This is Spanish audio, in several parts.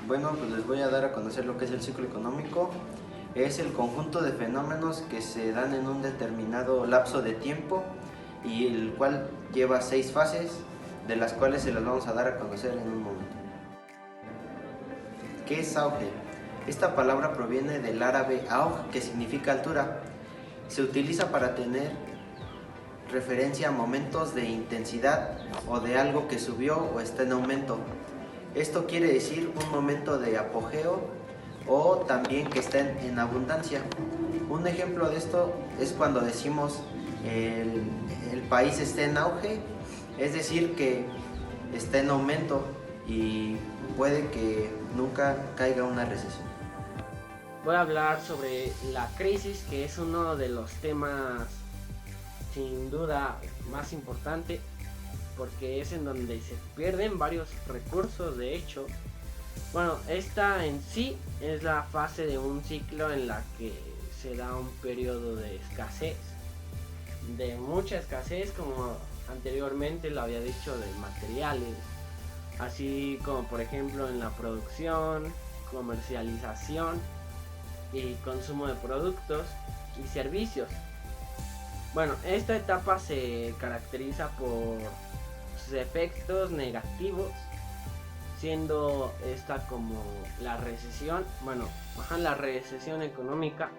Bueno, pues les voy a dar a conocer lo que es el ciclo económico. Es el conjunto de fenómenos que se dan en un determinado lapso de tiempo y el cual lleva 6 fases, de las cuales se las vamos a dar a conocer en un momento. ¿Qué es auge? Esta palabra proviene del árabe auj, que significa altura. Se utiliza para tener referencia a momentos de intensidad o de algo que subió o está en aumento. Esto quiere decir un momento de apogeo o también que está en abundancia. Un ejemplo de esto es cuando decimos el país está en auge, es decir que está en aumento y puede que nunca caiga una recesión. Voy a hablar sobre la crisis, que es uno de los temas sin duda más importante, porque es en donde se pierden varios recursos. De hecho, bueno, esta en sí es la fase de un ciclo en la que se da un periodo de escasez, de mucha escasez, como anteriormente lo había dicho, de materiales, así como por ejemplo en la producción, comercialización y consumo de productos y servicios. Bueno, esta etapa se caracteriza por sus efectos negativos, siendo esta como la recesión, la recesión económica,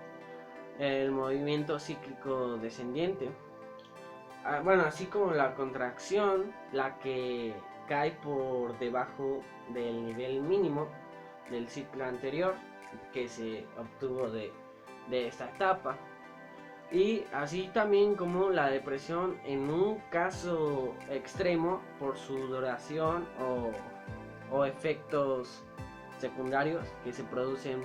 el movimiento cíclico descendiente, así como la contracción, la que cae por debajo del nivel mínimo del ciclo anterior que se obtuvo de esta etapa, y así también como la depresión en un caso extremo por su duración o efectos secundarios que se producen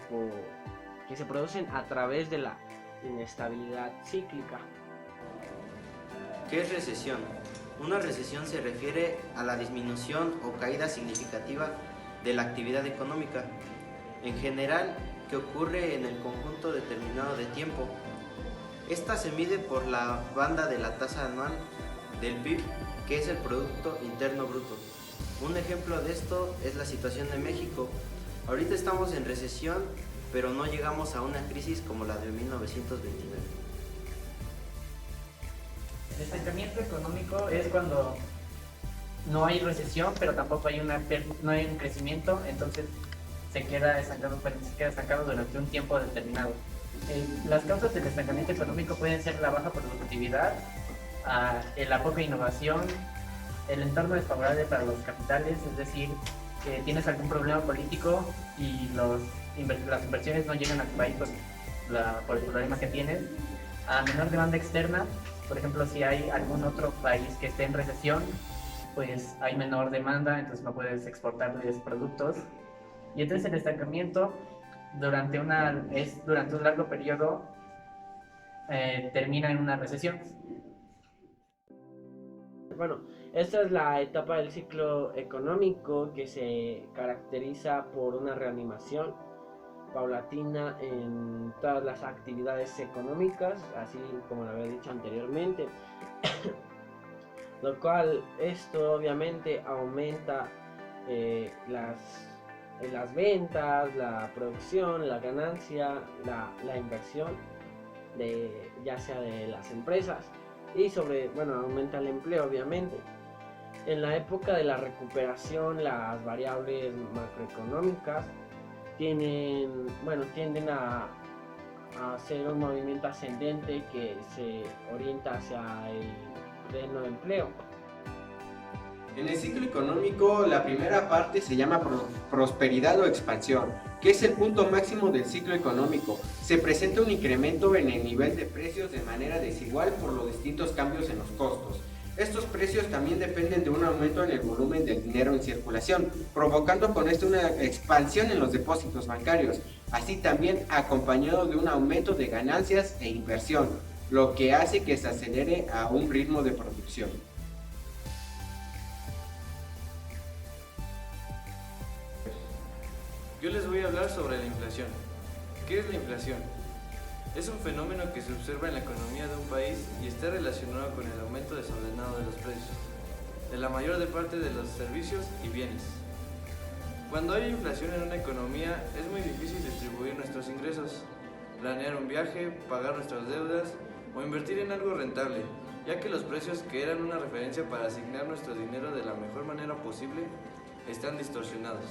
a través de la inestabilidad cíclica. ¿Qué es recesión? Una recesión se refiere a la disminución o caída significativa de la actividad económica, en general, que ocurre en el conjunto determinado de tiempo. Esta se mide por la banda de la tasa anual del PIB, que es el Producto Interno Bruto. Un ejemplo de esto es la situación de México. Ahorita estamos en recesión, pero no llegamos a una crisis como la de 1929. El estancamiento económico es cuando no hay recesión, pero tampoco hay no hay un crecimiento, entonces se queda estancado durante un tiempo determinado. Las causas del estancamiento económico pueden ser la baja productividad, la poca innovación, el entorno desfavorable para los capitales, es decir, que tienes algún problema político y las inversiones no llegan a tu país por el problema que tienes, a menor demanda externa. Por ejemplo, si hay algún otro país que esté en recesión, pues hay menor demanda, entonces no puedes exportarles productos. Y entonces el estancamiento durante un largo periodo termina en una recesión. Bueno, esta es la etapa del ciclo económico que se caracteriza por una reanimación paulatina en todas las actividades económicas, así como lo había dicho anteriormente, lo cual esto obviamente aumenta las ventas, la producción, la ganancia, la inversión ya sea de las empresas, y aumenta el empleo obviamente. En la época de la recuperación, las variables macroeconómicas tienden a hacer un movimiento ascendente que se orienta hacia el pleno empleo. En el ciclo económico, la primera parte se llama prosperidad o expansión, que es el punto máximo del ciclo económico. Se presenta un incremento en el nivel de precios de manera desigual por los distintos cambios en los costos. Estos precios también dependen de un aumento en el volumen del dinero en circulación, provocando con esto una expansión en los depósitos bancarios, así también acompañado de un aumento de ganancias e inversión, lo que hace que se acelere a un ritmo de producción. Yo les voy a hablar sobre la inflación. ¿Qué es la inflación? Es un fenómeno que se observa en la economía de un país y está relacionado con el aumento desordenado de los precios, de la mayor parte de los servicios y bienes. Cuando hay inflación en una economía es muy difícil distribuir nuestros ingresos, planear un viaje, pagar nuestras deudas o invertir en algo rentable, ya que los precios que eran una referencia para asignar nuestro dinero de la mejor manera posible están distorsionados.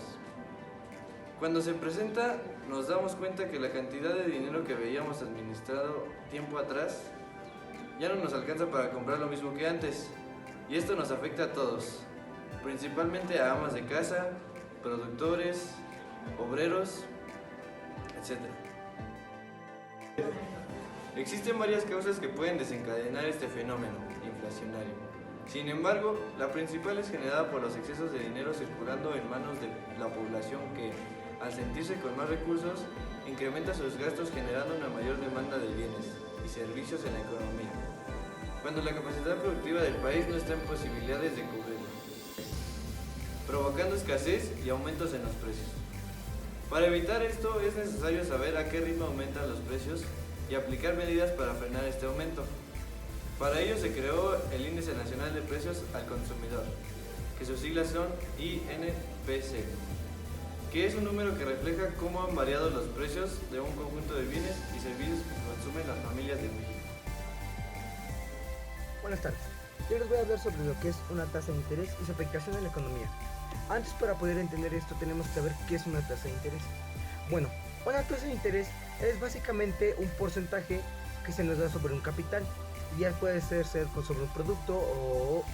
Cuando se presenta, nos damos cuenta que la cantidad de dinero que veíamos administrado tiempo atrás ya no nos alcanza para comprar lo mismo que antes, y esto nos afecta a todos, principalmente a amas de casa, productores, obreros, etc. Existen varias causas que pueden desencadenar este fenómeno inflacionario. Sin embargo, la principal es generada por los excesos de dinero circulando en manos de la población que, al sentirse con más recursos, incrementa sus gastos generando una mayor demanda de bienes y servicios en la economía, cuando la capacidad productiva del país no está en posibilidades de cubrirlo, provocando escasez y aumentos en los precios. Para evitar esto es necesario saber a qué ritmo aumentan los precios y aplicar medidas para frenar este aumento. Para ello se creó el Índice Nacional de Precios al Consumidor, que sus siglas son INPC, que es un número que refleja cómo han variado los precios de un conjunto de bienes y servicios que consumen las familias de México. Buenas tardes. Yo les voy a hablar sobre lo que es una tasa de interés y su aplicación en la economía. Antes, para poder entender esto, tenemos que saber qué es una tasa de interés. Bueno, una tasa de interés es básicamente un porcentaje que se nos da sobre un capital. Ya puede ser sobre un producto o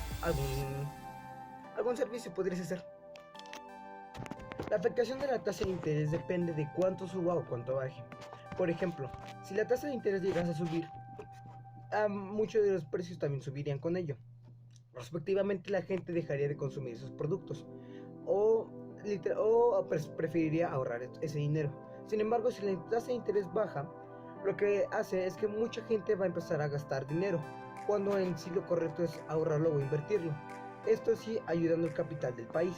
algún servicio podría ser. La afectación de la tasa de interés depende de cuánto suba o cuánto baje. Por ejemplo, si la tasa de interés llegase a subir, muchos de los precios también subirían con ello. Respectivamente, la gente dejaría de consumir esos productos o preferiría ahorrar ese dinero. Sin embargo, si la tasa de interés baja, lo que hace es que mucha gente va a empezar a gastar dinero, cuando en sí lo correcto es ahorrarlo o invertirlo. Esto sí ayudando al capital del país.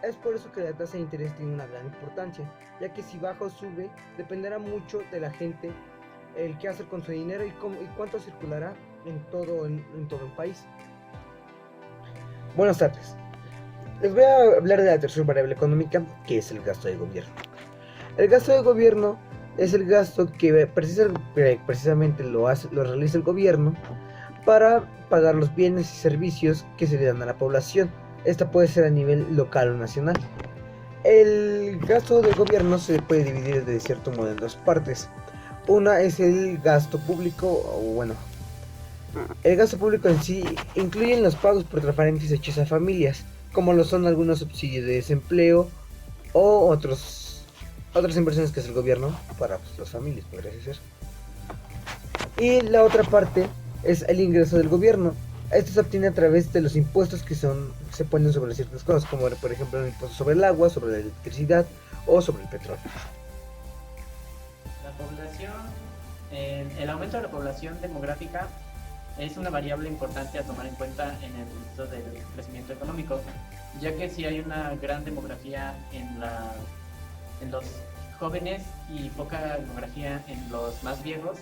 Es por eso que la tasa de interés tiene una gran importancia, ya que si baja o sube, dependerá mucho de la gente el qué hacer con su dinero y cuánto circulará en todo el país. Buenas tardes. Les voy a hablar de la tercera variable económica, que es el gasto de gobierno. El gasto de gobierno es el gasto que precisamente lo realiza el gobierno para pagar los bienes y servicios que se le dan a la población. Esta puede ser a nivel local o nacional. El gasto del gobierno se puede dividir de cierto modo en dos partes. Una es el gasto público, el gasto público en sí incluye los pagos por transferencias hechas a familias, como lo son algunos subsidios de desempleo o otras inversiones que hace el gobierno para las familias, podría ser. Y la otra parte es el ingreso del gobierno. Esto se obtiene a través de los impuestos que se ponen sobre ciertas cosas, como por ejemplo el impuesto sobre el agua, sobre la electricidad o sobre el petróleo. La población, el aumento de la población demográfica es una variable importante a tomar en cuenta en el proceso del crecimiento económico, ya que si hay una gran demografía en los jóvenes y poca demografía en los más viejos,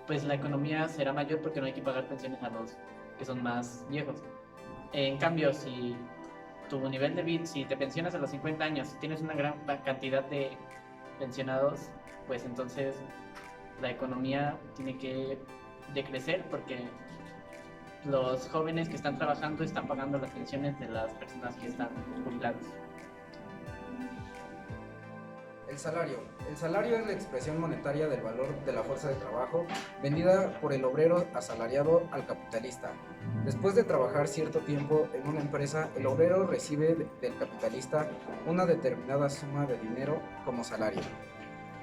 pues la economía será mayor porque no hay que pagar pensiones a los que son más viejos. En cambio, si tu nivel de vida, si te pensionas a los 50 años y tienes una gran cantidad de pensionados, pues entonces la economía tiene que decrecer porque los jóvenes que están trabajando están pagando las pensiones de las personas que están jubiladas. El salario. El salario es la expresión monetaria del valor de la fuerza de trabajo vendida por el obrero asalariado al capitalista. Después de trabajar cierto tiempo en una empresa, el obrero recibe del capitalista una determinada suma de dinero como salario.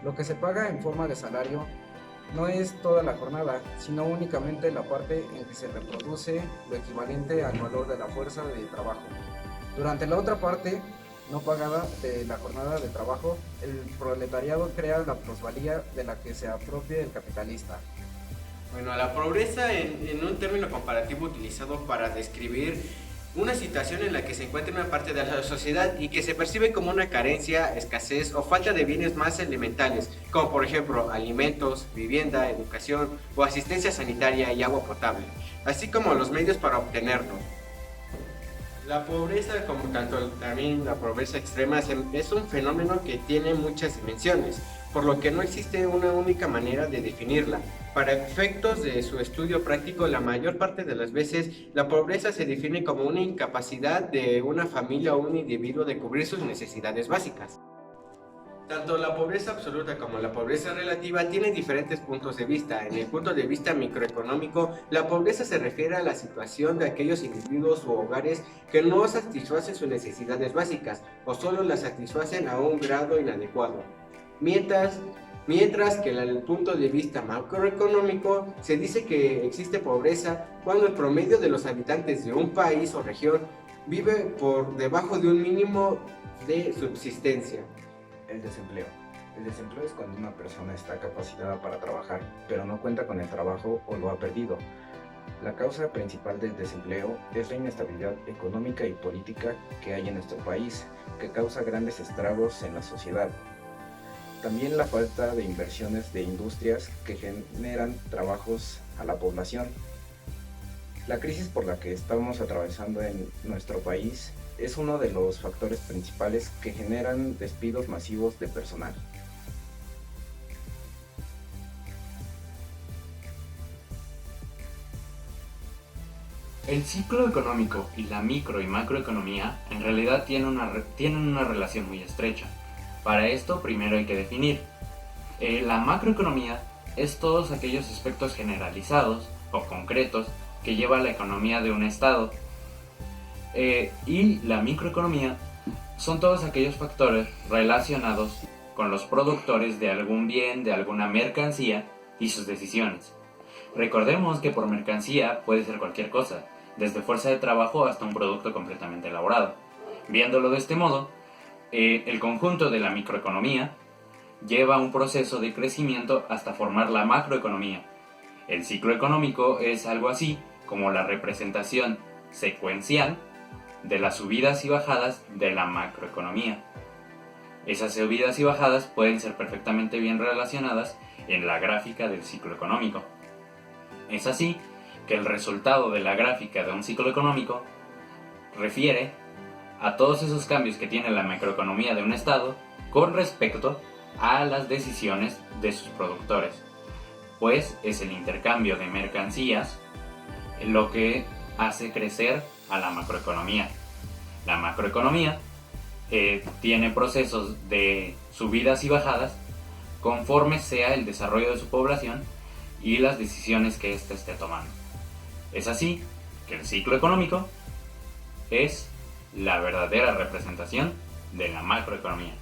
Lo que se paga en forma de salario no es toda la jornada, sino únicamente la parte en que se reproduce lo equivalente al valor de la fuerza de trabajo. Durante la otra parte no pagada de la jornada de trabajo, el proletariado crea la plusvalía de la que se apropia el capitalista. Bueno, la pobreza en un término comparativo utilizado para describir una situación en la que se encuentra una parte de la sociedad y que se percibe como una carencia, escasez o falta de bienes más elementales, como por ejemplo alimentos, vivienda, educación o asistencia sanitaria y agua potable, así como los medios para obtenerlo. La pobreza, como tanto también la pobreza extrema, es un fenómeno que tiene muchas dimensiones, por lo que no existe una única manera de definirla. Para efectos de su estudio práctico, la mayor parte de las veces la pobreza se define como una incapacidad de una familia o un individuo de cubrir sus necesidades básicas. Tanto la pobreza absoluta como la pobreza relativa tienen diferentes puntos de vista. En el punto de vista microeconómico, la pobreza se refiere a la situación de aquellos individuos u hogares que no satisfacen sus necesidades básicas o solo las satisfacen a un grado inadecuado. Mientras que en el punto de vista macroeconómico se dice que existe pobreza cuando el promedio de los habitantes de un país o región vive por debajo de un mínimo de subsistencia. El desempleo. El desempleo es cuando una persona está capacitada para trabajar, pero no cuenta con el trabajo o lo ha perdido. La causa principal del desempleo es la inestabilidad económica y política que hay en nuestro país, que causa grandes estragos en la sociedad. También la falta de inversiones de industrias que generan trabajos a la población. La crisis por la que estamos atravesando en nuestro país es uno de los factores principales que generan despidos masivos de personal. El ciclo económico y la micro y macroeconomía en realidad tienen una relación muy estrecha. Para esto primero hay que definir. La macroeconomía es todos aquellos aspectos generalizados o concretos que lleva la economía de un estado. Y la microeconomía son todos aquellos factores relacionados con los productores de algún bien, de alguna mercancía y sus decisiones. Recordemos que por mercancía puede ser cualquier cosa, desde fuerza de trabajo hasta un producto completamente elaborado. Viéndolo de este modo, el conjunto de la microeconomía lleva un proceso de crecimiento hasta formar la macroeconomía. El ciclo económico es algo así como la representación secuencial de las subidas y bajadas de la macroeconomía. Esas subidas y bajadas pueden ser perfectamente bien relacionadas en la gráfica del ciclo económico. Es así que el resultado de la gráfica de un ciclo económico refiere a todos esos cambios que tiene la macroeconomía de un estado con respecto a las decisiones de sus productores, pues es el intercambio de mercancías lo que hace crecer a la macroeconomía. La macroeconomía tiene procesos de subidas y bajadas conforme sea el desarrollo de su población y las decisiones que ésta esté tomando. Es así que el ciclo económico es la verdadera representación de la macroeconomía.